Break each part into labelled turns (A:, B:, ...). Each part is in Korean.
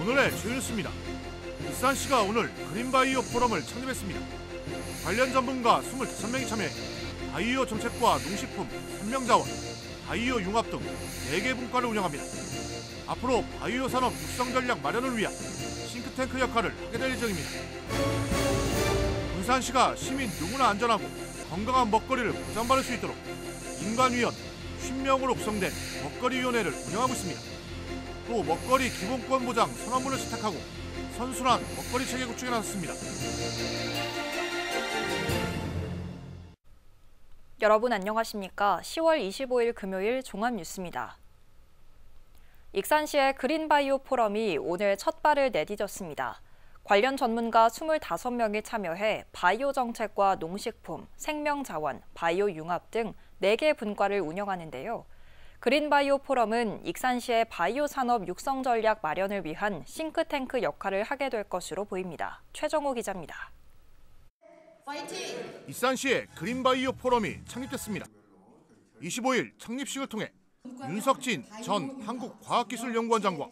A: 오늘의 주요 뉴스입니다. 익산시가 오늘 그린바이오 포럼을 창립했습니다. 관련 전문가 25명이 참여해 바이오 정책과 농식품, 생명자원, 바이오 융합 등 4개 분과를 운영합니다. 앞으로 바이오 산업 육성 전략 마련을 위한 싱크탱크 역할을 하게 될 예정입니다. 군산시가 시민 누구나 안전하고 건강한 먹거리를 보장받을 수 있도록 인관위원 50명으로 구성된 먹거리위원회를 운영하고 있습니다. 또 먹거리 기본권 보장 선언문을 채택하고 선순환 먹거리 체계 구축에 나섰습니다.
B: 여러분 안녕하십니까? 10월 25일 금요일 종합뉴스입니다. 익산시의 그린바이오 포럼이 오늘 첫 발을 내디뎠습니다. 관련 전문가 25명이 참여해 바이오 정책과 농식품, 생명자원, 바이오 융합 등 4개 분과를 운영하는데요. 그린바이오 포럼은 익산시의 바이오 산업 육성 전략 마련을 위한 싱크탱크 역할을 하게 될 것으로 보입니다. 최정호 기자입니다.
A: 익산시의 그린바이오 포럼이 창립됐습니다. 25일 창립식을 통해 윤석진 전 한국과학기술연구원장과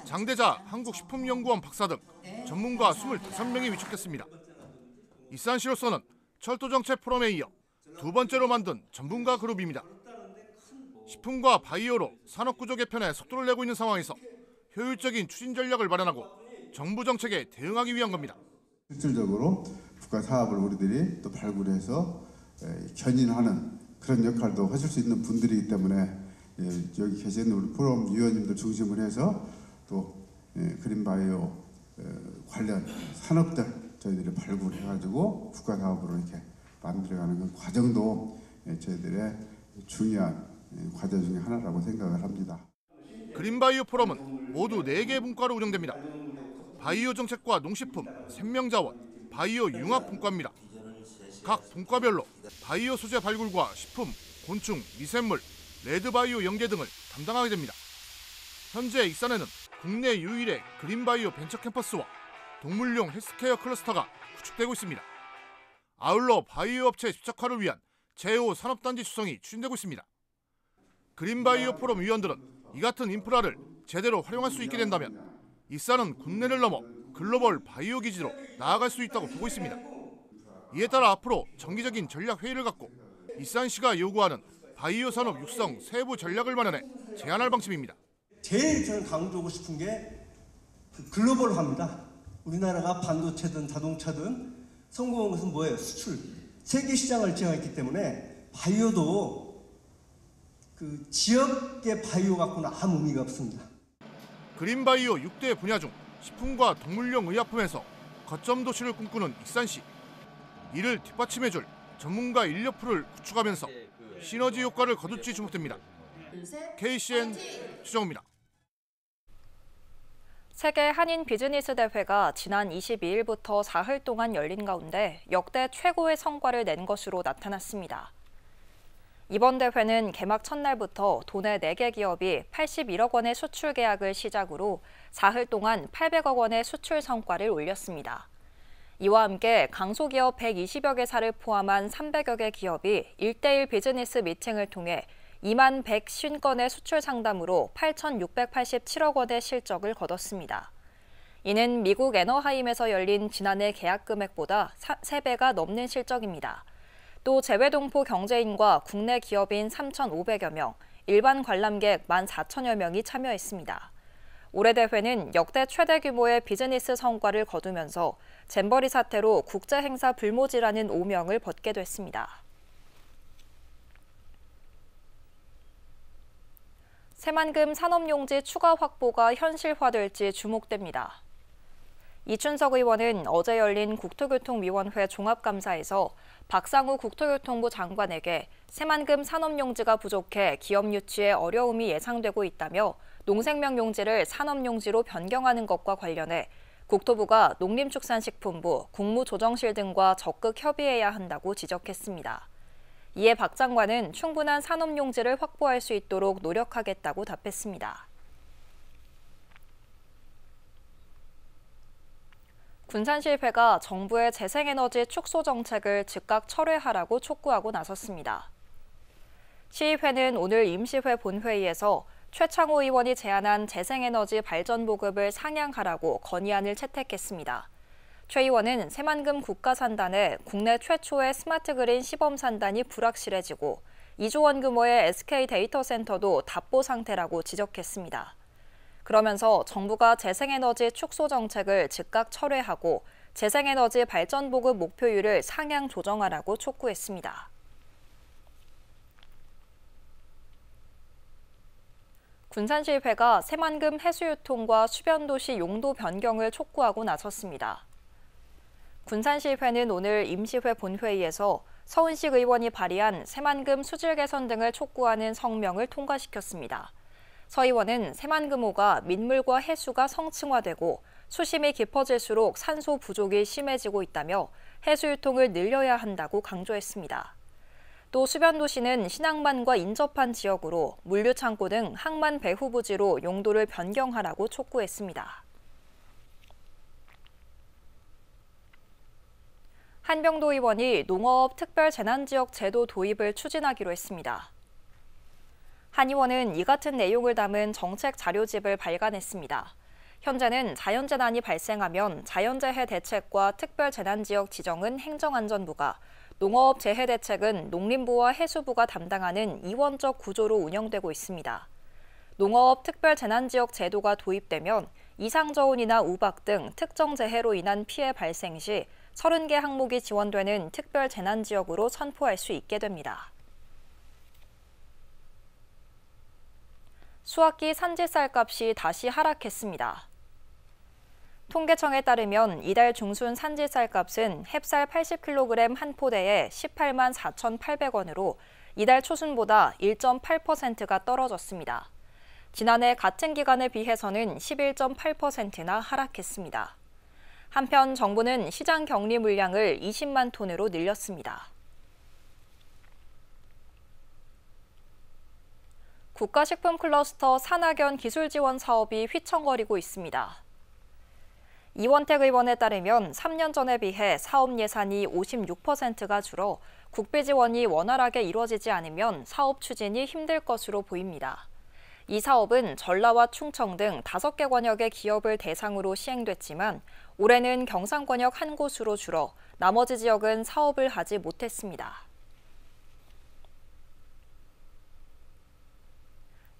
A: 장대자 한국식품연구원 박사 등 전문가 25명이 위촉했습니다. 익산시로서는 철도정책 포럼에 이어 2번째로 만든 전문가 그룹입니다. 식품과 바이오로 산업구조 개편에 속도를 내고 있는 상황에서 효율적인 추진 전략을 마련하고 정부 정책에 대응하기 위한 겁니다.
C: 실질적으로 국가 사업을 우리들이 또 발굴해서 견인하는 그런 역할도 하실 수 있는 분들이기 때문에 여기 계신 우리 포럼 위원님들 중심으로 해서 또 그린바이오 관련 산업들 저희들이 발굴해가지고 국가 사업으로 이렇게 만들어가는 그 과정도 저희들의 중요한 과제 중에 하나라고 생각을 합니다.
A: 그린바이오 포럼은 모두 4개 분과로 운영됩니다. 바이오 정책과 농식품, 생명자원, 바이오 융합 분과입니다. 각 분과별로 바이오 소재 발굴과 식품, 곤충, 미생물, 레드바이오 연계 등을 담당하게 됩니다. 현재 익산에는 국내 유일의 그린바이오 벤처 캠퍼스와 동물용 헬스케어 클러스터가 구축되고 있습니다. 아울러 바이오 업체 집적화를 위한 제5 산업단지 수성이 추진되고 있습니다. 그린바이오 포럼 위원들은 이 같은 인프라를 제대로 활용할 수 있게 된다면 익산은 국내를 넘어 글로벌 바이오 기지로 나아갈 수 있다고 보고 있습니다. 이에 따라 앞으로 정기적인 전략 회의를 갖고 익산시가 요구하는 바이오 산업 육성 세부 전략을 마련해 제안할 방침입니다.
D: 제일 저는 강조하고 싶은 게 글로벌화입니다. 우리나라가 반도체든 자동차든 성공한 것은 뭐예요? 수출. 세계 시장을 지향했기 때문에 바이오도 그 지역의 바이오 갖고는 아무 의미가 없습니다.
A: 그린바이오 6대 분야 중 식품과 동물용 의약품에서 거점 도시를 꿈꾸는 익산시. 이를 뒷받침해줄 전문가 인력풀을 구축하면서 시너지 효과를 거둘지 주목됩니다. KCN 최정호입니다.
B: 세계 한인 비즈니스 대회가 지난 22일부터 사흘 동안 열린 가운데 역대 최고의 성과를 낸 것으로 나타났습니다. 이번 대회는 개막 첫날부터 도내 4개 기업이 81억 원의 수출 계약을 시작으로 사흘 동안 800억 원의 수출 성과를 올렸습니다. 이와 함께 강소기업 120여 개사를 포함한 300여 개 기업이 1:1 비즈니스 미팅을 통해 2만 150건의 수출 상담으로 8,687억 원의 실적을 거뒀습니다. 이는 미국 애너하임에서 열린 지난해 계약 금액보다 3배가 넘는 실적입니다. 또 재외동포 경제인과 국내 기업인 3,500여 명, 일반 관람객 14,000여 명이 참여했습니다. 올해 대회는 역대 최대 규모의 비즈니스 성과를 거두면서 잼버리 사태로 국제행사 불모지라는 오명을 벗게 됐습니다. 새만금 산업용지 추가 확보가 현실화될지 주목됩니다. 이춘석 의원은 어제 열린 국토교통위원회 종합감사에서 박상우 국토교통부 장관에게 새만금 산업용지가 부족해 기업 유치에 어려움이 예상되고 있다며 농생명용지를 산업용지로 변경하는 것과 관련해 국토부가 농림축산식품부, 국무조정실 등과 적극 협의해야 한다고 지적했습니다. 이에 박 장관은 충분한 산업용지를 확보할 수 있도록 노력하겠다고 답했습니다. 군산시의회가 정부의 재생에너지 축소 정책을 즉각 철회하라고 촉구하고 나섰습니다. 시의회는 오늘 임시회 본회의에서 최창호 의원이 제안한 재생에너지 발전 보급을 상향하라고 건의안을 채택했습니다. 최 의원은 새만금 국가산단에 국내 최초의 스마트 그린 시범 산단이 불확실해지고 2조 원 규모의 SK 데이터센터도 답보 상태라고 지적했습니다. 그러면서 정부가 재생에너지 축소 정책을 즉각 철회하고 재생에너지 발전 보급 목표율을 상향 조정하라고 촉구했습니다. 군산시의회가 새만금 해수유통과 수변도시 용도 변경을 촉구하고 나섰습니다. 군산시의회는 오늘 임시회 본회의에서 서은식 의원이 발의한 새만금 수질 개선 등을 촉구하는 성명을 통과시켰습니다. 서 의원은 새만금호가 민물과 해수가 성층화되고 수심이 깊어질수록 산소 부족이 심해지고 있다며 해수유통을 늘려야 한다고 강조했습니다. 또 수변도시는 신항만과 인접한 지역으로 물류창고 등 항만 배후 부지로 용도를 변경하라고 촉구했습니다. 한병도 의원이 농어업 특별재난지역 제도 도입을 추진하기로 했습니다. 한 의원은 이 같은 내용을 담은 정책 자료집을 발간했습니다. 현재는 자연재난이 발생하면 자연재해 대책과 특별재난지역 지정은 행정안전부가, 농어업 재해 대책은 농림부와 해수부가 담당하는 이원적 구조로 운영되고 있습니다. 농어업 특별재난지역 제도가 도입되면 이상저온이나 우박 등 특정 재해로 인한 피해 발생 시 30개 항목이 지원되는 특별재난지역으로 선포할 수 있게 됩니다. 수확기 산지쌀값이 다시 하락했습니다. 통계청에 따르면 이달 중순 산지쌀값은 햅쌀 80kg 한 포대에 18만 4,800원으로 이달 초순보다 1.8%가 떨어졌습니다. 지난해 같은 기간에 비해서는 11.8%나 하락했습니다. 한편 정부는 시장 격리 물량을 20만 톤으로 늘렸습니다. 국가식품 클러스터 산학연 기술 지원 사업이 휘청거리고 있습니다. 이원택 의원에 따르면 3년 전에 비해 사업 예산이 56%가 줄어 국비 지원이 원활하게 이루어지지 않으면 사업 추진이 힘들 것으로 보입니다. 이 사업은 전라와 충청 등 5개 권역의 기업을 대상으로 시행됐지만 올해는 경상권역 한 곳으로 줄어 나머지 지역은 사업을 하지 못했습니다.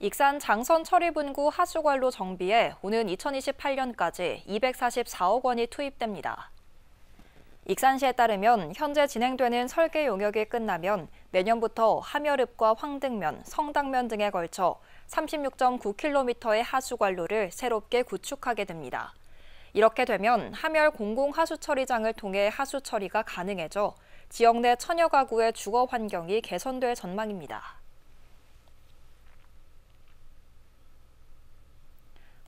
B: 익산 장선 처리분구 하수관로 정비에 오는 2028년까지 244억 원이 투입됩니다. 익산시에 따르면 현재 진행되는 설계 용역이 끝나면 내년부터 함여읍과 황등면, 성당면 등에 걸쳐 36.9km의 하수관로를 새롭게 구축하게 됩니다. 이렇게 되면 함열 공공하수처리장을 통해 하수처리가 가능해져 지역 내 천여 가구의 주거 환경이 개선될 전망입니다.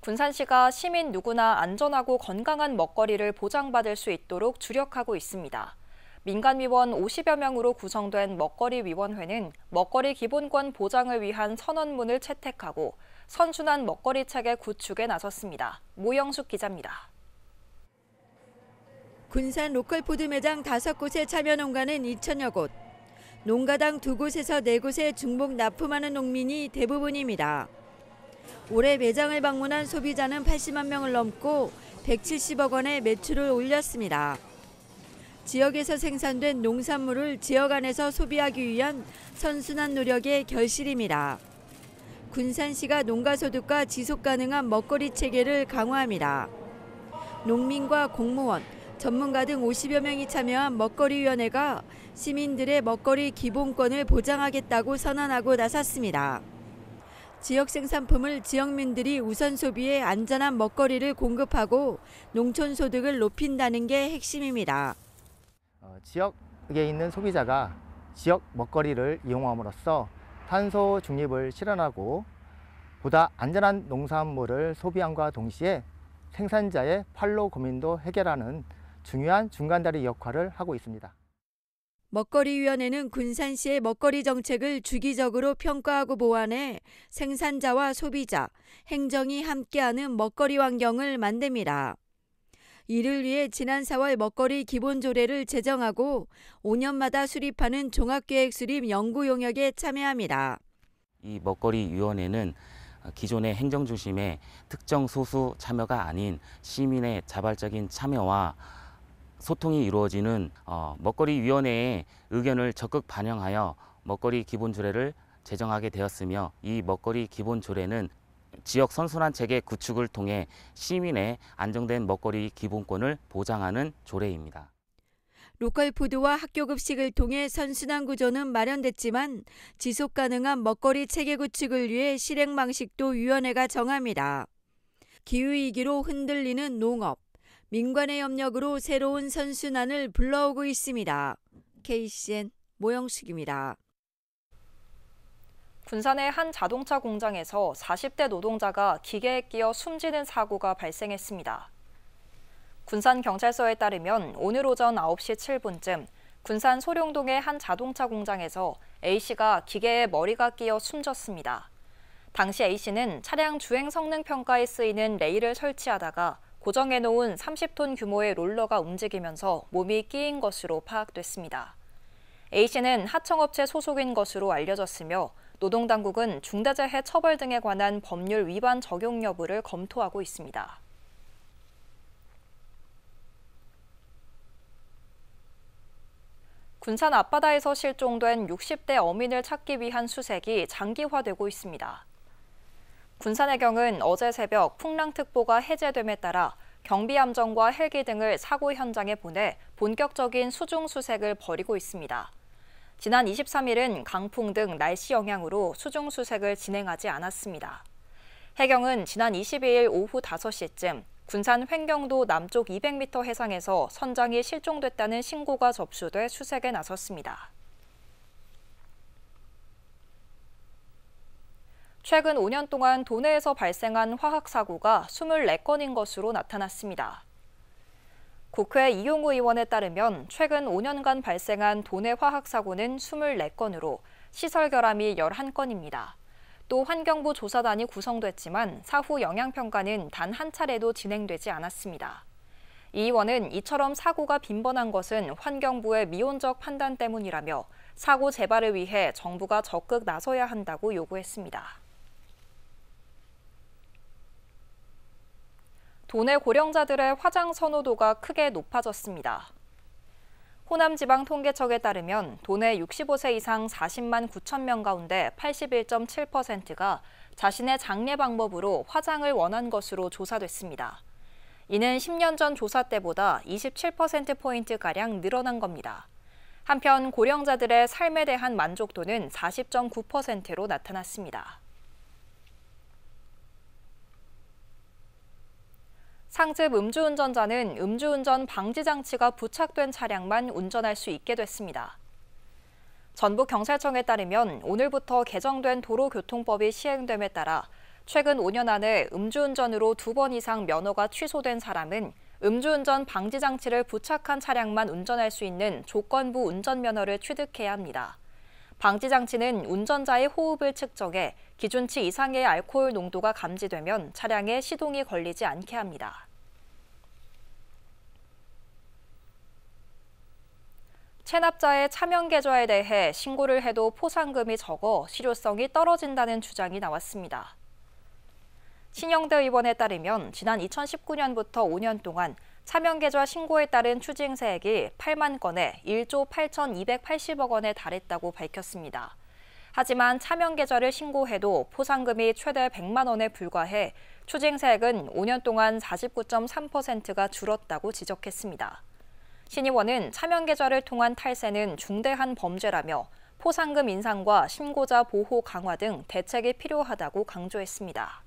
B: 군산시가 시민 누구나 안전하고 건강한 먹거리를 보장받을 수 있도록 주력하고 있습니다. 민간위원 50여 명으로 구성된 먹거리위원회는 먹거리 기본권 보장을 위한 선언문을 채택하고 선순환 먹거리 체계 구축에 나섰습니다. 모영숙 기자입니다.
E: 군산 로컬푸드 매장 5곳의 참여 농가는 2천여 곳, 농가당 2곳에서 4곳에 중복 납품하는 농민이 대부분입니다. 올해 매장을 방문한 소비자는 80만 명을 넘고 170억 원의 매출을 올렸습니다. 지역에서 생산된 농산물을 지역 안에서 소비하기 위한 선순환 노력의 결실입니다. 군산시가 농가소득과 지속가능한 먹거리 체계를 강화합니다. 농민과 공무원, 전문가 등 50여 명이 참여한 먹거리위원회가 시민들의 먹거리 기본권을 보장하겠다고 선언하고 나섰습니다. 지역 생산품을 지역민들이 우선 소비해 안전한 먹거리를 공급하고 농촌 소득을 높인다는 게 핵심입니다.
F: 지역에 있는 소비자가 지역 먹거리를 이용함으로써 탄소 중립을 실현하고 보다 안전한 농산물을 소비함과 동시에 생산자의 판로 고민도 해결하는 중요한 중간다리 역할을 하고 있습니다.
E: 먹거리위원회는 군산시의 먹거리 정책을 주기적으로 평가하고 보완해 생산자와 소비자, 행정이 함께하는 먹거리 환경을 만듭니다. 이를 위해 지난 4월 먹거리 기본조례를 제정하고 5년마다 수립하는 종합계획 수립 연구 용역에 참여합니다.
G: 이 먹거리위원회는 기존의 행정중심의 특정 소수 참여가 아닌 시민의 자발적인 참여와 소통이 이루어지는 먹거리위원회의 의견을 적극 반영하여 먹거리 기본조례를 제정하게 되었으며, 이 먹거리 기본조례는 지역 선순환 체계 구축을 통해 시민의 안정된 먹거리 기본권을 보장하는 조례입니다.
E: 로컬푸드와 학교급식을 통해 선순환 구조는 마련됐지만 지속 가능한 먹거리 체계 구축을 위해 실행 방식도 위원회가 정합니다. 기후위기로 흔들리는 농업, 민관의 협력으로 새로운 선순환을 불러오고 있습니다. KCN 모영숙입니다.
B: 군산의 한 자동차 공장에서 40대 노동자가 기계에 끼어 숨지는 사고가 발생했습니다. 군산경찰서에 따르면 오늘 오전 9시 7분쯤 군산 소룡동의 한 자동차 공장에서 A씨가 기계에 머리가 끼어 숨졌습니다. 당시 A씨는 차량 주행 성능 평가에 쓰이는 레일을 설치하다가 고정해놓은 30톤 규모의 롤러가 움직이면서 몸이 끼인 것으로 파악됐습니다. A씨는 하청업체 소속인 것으로 알려졌으며 노동당국은 중대재해 처벌 등에 관한 법률 위반 적용 여부를 검토하고 있습니다. 군산 앞바다에서 실종된 60대 어민을 찾기 위한 수색이 장기화되고 있습니다. 군산해경은 어제 새벽 풍랑특보가 해제됨에 따라 경비함정과 헬기 등을 사고 현장에 보내 본격적인 수중 수색을 벌이고 있습니다. 지난 23일은 강풍 등 날씨 영향으로 수중 수색을 진행하지 않았습니다. 해경은 지난 22일 오후 5시쯤 군산 횡경도 남쪽 200m 해상에서 선장이 실종됐다는 신고가 접수돼 수색에 나섰습니다. 최근 5년 동안 도내에서 발생한 화학사고가 24건인 것으로 나타났습니다. 국회 이용우 의원에 따르면 최근 5년간 발생한 도내 화학사고는 24건으로 시설 결함이 11건입니다. 또 환경부 조사단이 구성됐지만 사후 영향평가는 단 한 차례도 진행되지 않았습니다. 이 의원은 이처럼 사고가 빈번한 것은 환경부의 미온적 판단 때문이라며 사고 재발을 위해 정부가 적극 나서야 한다고 요구했습니다. 도내 고령자들의 화장 선호도가 크게 높아졌습니다. 호남지방통계청에 따르면 도내 65세 이상 40만 9천 명 가운데 81.7%가 자신의 장례 방법으로 화장을 원한 것으로 조사됐습니다. 이는 10년 전 조사 때보다 27%포인트가량 늘어난 겁니다. 한편 고령자들의 삶에 대한 만족도는 40.9%로 나타났습니다. 상습 음주운전자는 음주운전 방지장치가 부착된 차량만 운전할 수 있게 됐습니다. 전북경찰청에 따르면 오늘부터 개정된 도로교통법이 시행됨에 따라 최근 5년 안에 음주운전으로 2번 이상 면허가 취소된 사람은 음주운전 방지장치를 부착한 차량만 운전할 수 있는 조건부 운전면허를 취득해야 합니다. 방지장치는 운전자의 호흡을 측정해 기준치 이상의 알코올 농도가 감지되면 차량에 시동이 걸리지 않게 합니다. 체납자의 차명 계좌에 대해 신고를 해도 포상금이 적어 실효성이 떨어진다는 주장이 나왔습니다. 신영대 의원에 따르면 지난 2019년부터 5년 동안 차명 계좌 신고에 따른 추징세액이 8만 건에 1조 8,280억 원에 달했다고 밝혔습니다. 하지만 차명 계좌를 신고해도 포상금이 최대 100만 원에 불과해 추징세액은 5년 동안 49.3%가 줄었다고 지적했습니다. 신 의원은 차명 계좌를 통한 탈세는 중대한 범죄라며 포상금 인상과 신고자 보호 강화 등 대책이 필요하다고 강조했습니다.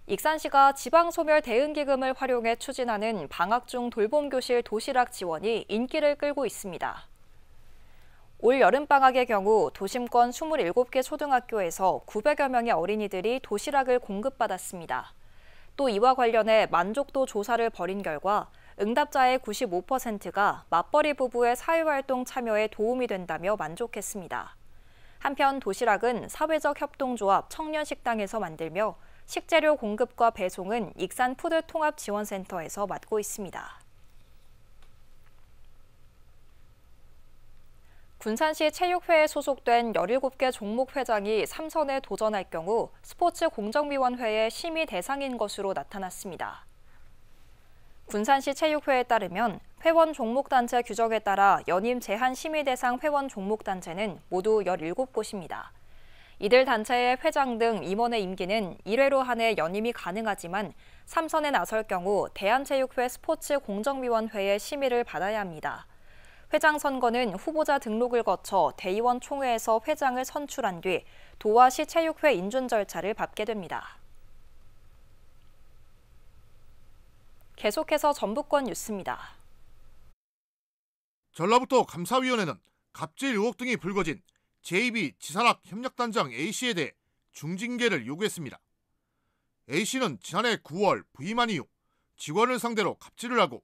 B: 익산시가 지방소멸 대응기금을 활용해 추진하는 방학 중 돌봄교실 도시락 지원이 인기를 끌고 있습니다. 올 여름방학의 경우 도심권 27개 초등학교에서 900여 명의 어린이들이 도시락을 공급받았습니다. 또 이와 관련해 만족도 조사를 벌인 결과 응답자의 95%가 맞벌이 부부의 사회활동 참여에 도움이 된다며 만족했습니다. 한편 도시락은 사회적 협동조합 청년식당에서 만들며 식재료 공급과 배송은 익산 푸드통합지원센터에서 맡고 있습니다. 군산시 체육회에 소속된 17개 종목 회장이 3선에 도전할 경우 스포츠공정위원회의 심의 대상인 것으로 나타났습니다. 군산시 체육회에 따르면 회원 종목단체 규정에 따라 연임 제한 심의 대상 회원 종목단체는 모두 17곳입니다. 이들 단체의 회장 등 임원의 임기는 1회로 한해 연임이 가능하지만 3선에 나설 경우 대한체육회 스포츠공정위원회의 심의를 받아야 합니다. 회장 선거는 후보자 등록을 거쳐 대의원 총회에서 회장을 선출한 뒤 도와 시 체육회 인준 절차를 밟게 됩니다. 계속해서 전북권 뉴스입니다.
A: 전라북도 감사위원회는 갑질 의혹 등이 불거진 JB 지산학 협력단장 A씨에 대해 중징계를 요구했습니다. A씨는 지난해 9월 부임한 이후 직원을 상대로 갑질을 하고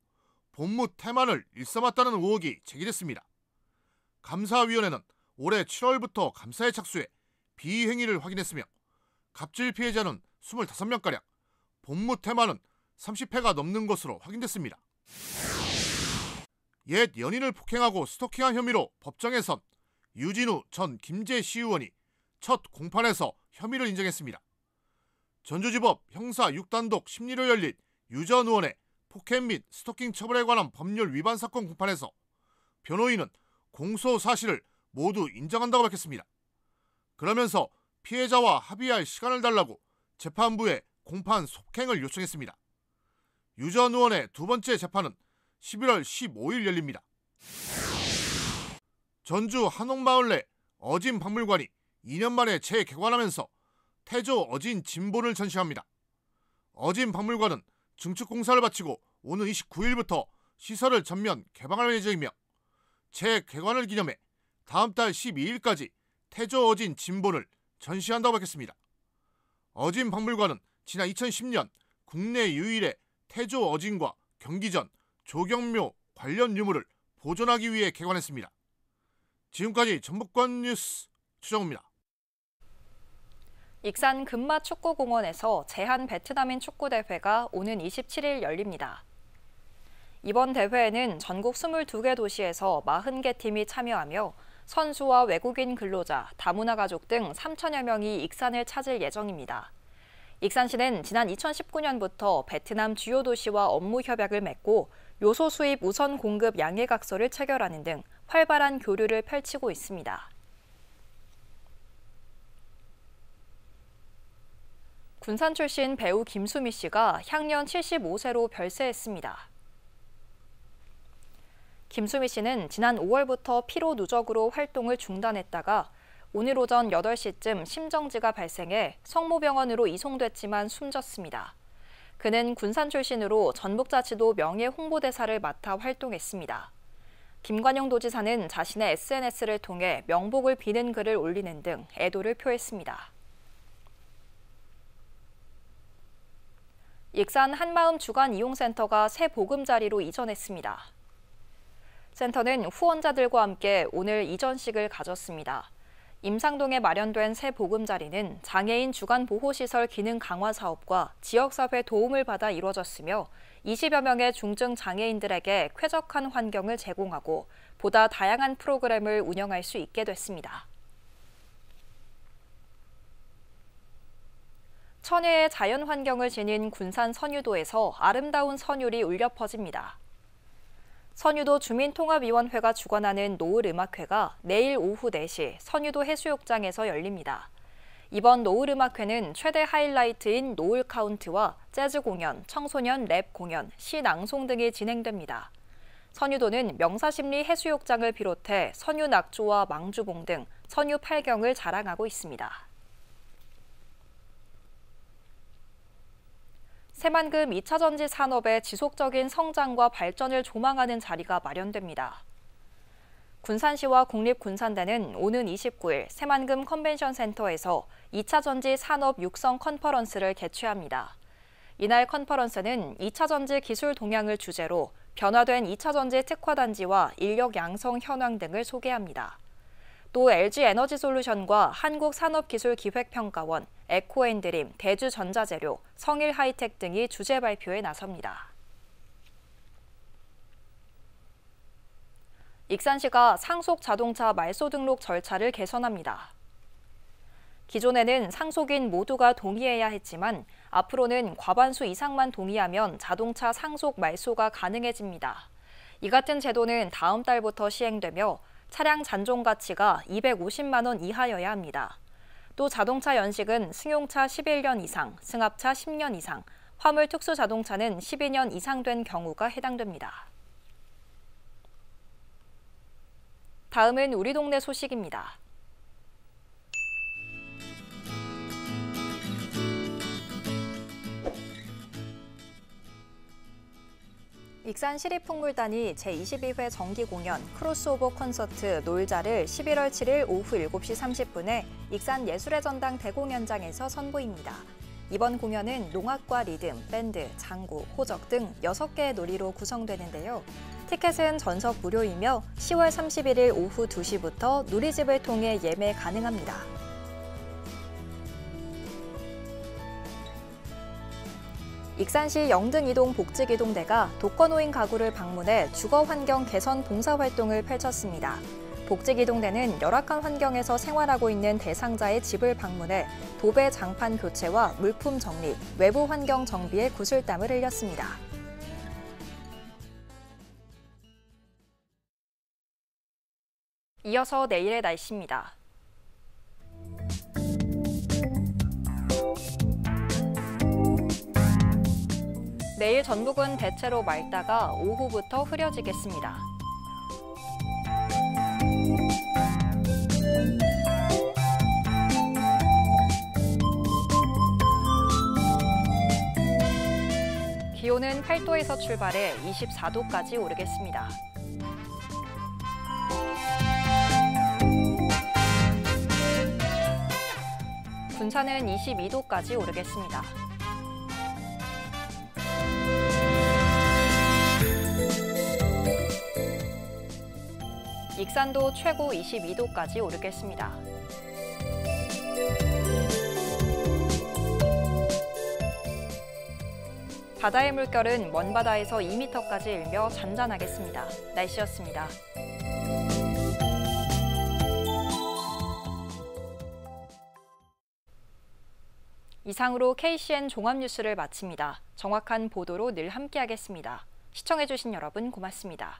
A: 본무 태만을 일삼았다는 의혹이 제기됐습니다. 감사위원회는 올해 7월부터 감사에 착수해 비행위를 확인했으며 갑질 피해자는 25명가량, 본무 태만은 30회가 넘는 것으로 확인됐습니다. 옛 연인을 폭행하고 스토킹한 혐의로 법정에 선 유진우 전 김제시의원이 첫 공판에서 혐의를 인정했습니다. 전주지법 형사 6단독 심리로 열린 유 전 의원의 폭행 및 스토킹 처벌에 관한 법률 위반 사건 공판에서 변호인은 공소 사실을 모두 인정한다고 밝혔습니다. 그러면서 피해자와 합의할 시간을 달라고 재판부에 공판 속행을 요청했습니다. 유 전 의원의 두 번째 재판은 11월 15일 열립니다. 전주 한옥마을 내 어진 박물관이 2년 만에 재개관하면서 태조 어진 진본을 전시합니다. 어진 박물관은 증축 공사를 마치고 오는 29일부터 시설을 전면 개방할 예정이며 재개관을 기념해 다음 달 12일까지 태조 어진 진본을 전시한다고 밝혔습니다. 어진 박물관은 지난 2010년 국내 유일의 태조 어진과 경기전, 조경묘 관련 유물을 보존하기 위해 개관했습니다. 지금까지 전북권 뉴스 최정우입니다.
B: 익산 금마축구공원에서 제한 베트남인 축구대회가 오는 27일 열립니다. 이번 대회에는 전국 22개 도시에서 40개 팀이 참여하며 선수와 외국인 근로자, 다문화 가족 등 3천여 명이 익산을 찾을 예정입니다. 익산시는 지난 2019년부터 베트남 주요 도시와 업무 협약을 맺고 요소 수입 우선 공급 양해각서를 체결하는 등 활발한 교류를 펼치고 있습니다. 군산 출신 배우 김수미 씨가 향년 75세로 별세했습니다. 김수미 씨는 지난 5월부터 피로 누적으로 활동을 중단했다가 오늘 오전 8시쯤 심정지가 발생해 성모병원으로 이송됐지만 숨졌습니다. 그는 군산 출신으로 전북자치도 명예 홍보대사를 맡아 활동했습니다. 김관용 도지사는 자신의 SNS를 통해 명복을 비는 글을 올리는 등 애도를 표했습니다. 익산 한마음 주간이용센터가 새 보금자리로 이전했습니다. 센터는 후원자들과 함께 오늘 이전식을 가졌습니다. 임상동에 마련된 새 보금자리는 장애인 주간보호시설 기능 강화 사업과 지역사회 도움을 받아 이루어졌으며 20여 명의 중증 장애인들에게 쾌적한 환경을 제공하고 보다 다양한 프로그램을 운영할 수 있게 됐습니다. 천혜의 자연 환경을 지닌 군산 선유도에서 아름다운 선율이 울려 퍼집니다. 선유도 주민통합위원회가 주관하는 노을음악회가 내일 오후 4시 선유도 해수욕장에서 열립니다. 이번 노을음악회는 최대 하이라이트인 노을 카운트와 재즈 공연, 청소년 랩 공연, 시 낭송 등이 진행됩니다. 선유도는 명사심리 해수욕장을 비롯해 선유 낙조와 망주봉 등 선유 팔경을 자랑하고 있습니다. 새만금 2차전지 산업의 지속적인 성장과 발전을 조망하는 자리가 마련됩니다. 군산시와 국립군산대는 오는 29일 새만금 컨벤션 센터에서 2차전지 산업 육성 컨퍼런스를 개최합니다. 이날 컨퍼런스는 2차전지 기술 동향을 주제로 변화된 2차전지 특화단지와 인력 양성 현황 등을 소개합니다. 또 LG에너지솔루션과 한국산업기술기획평가원, 에코앤드림, 대주전자재료, 성일하이텍 등이 주제 발표에 나섭니다. 익산시가 상속 자동차 말소 등록 절차를 개선합니다. 기존에는 상속인 모두가 동의해야 했지만 앞으로는 과반수 이상만 동의하면 자동차 상속 말소가 가능해집니다. 이 같은 제도는 다음 달부터 시행되며 차량 잔존 가치가 250만 원 이하여야 합니다. 또 자동차 연식은 승용차 11년 이상, 승합차 10년 이상, 화물 특수 자동차는 12년 이상 된 경우가 해당됩니다. 다음은 우리 동네 소식입니다. 익산시립풍물단이 제22회 정기공연 크로스오버 콘서트 놀자를 11월 7일 오후 7시 30분에 익산 예술의 전당 대공연장에서 선보입니다. 이번 공연은 농악과 리듬, 밴드, 장구, 호적 등 6개의 놀이로 구성되는데요. 티켓은 전석 무료이며 10월 31일 오후 2시부터 누리집을 통해 예매 가능합니다. 익산시 영등이동 복지기동대가 독거노인 가구를 방문해 주거환경 개선 봉사활동을 펼쳤습니다. 복지기동대는 열악한 환경에서 생활하고 있는 대상자의 집을 방문해 도배 장판 교체와 물품 정리, 외부 환경 정비에 구슬땀을 흘렸습니다. 이어서 내일의 날씨입니다. 내일 전북은 대체로 맑다가 오후부터 흐려지겠습니다. 기온은 8도에서 출발해 24도까지 오르겠습니다. 군산은 22도까지 오르겠습니다. 익산도 최고 22도까지 오르겠습니다. 바다의 물결은 먼바다에서 2m까지 일며 잔잔하겠습니다. 날씨였습니다. 이상으로 KCN 종합뉴스를 마칩니다. 정확한 보도로 늘 함께하겠습니다. 시청해주신 여러분 고맙습니다.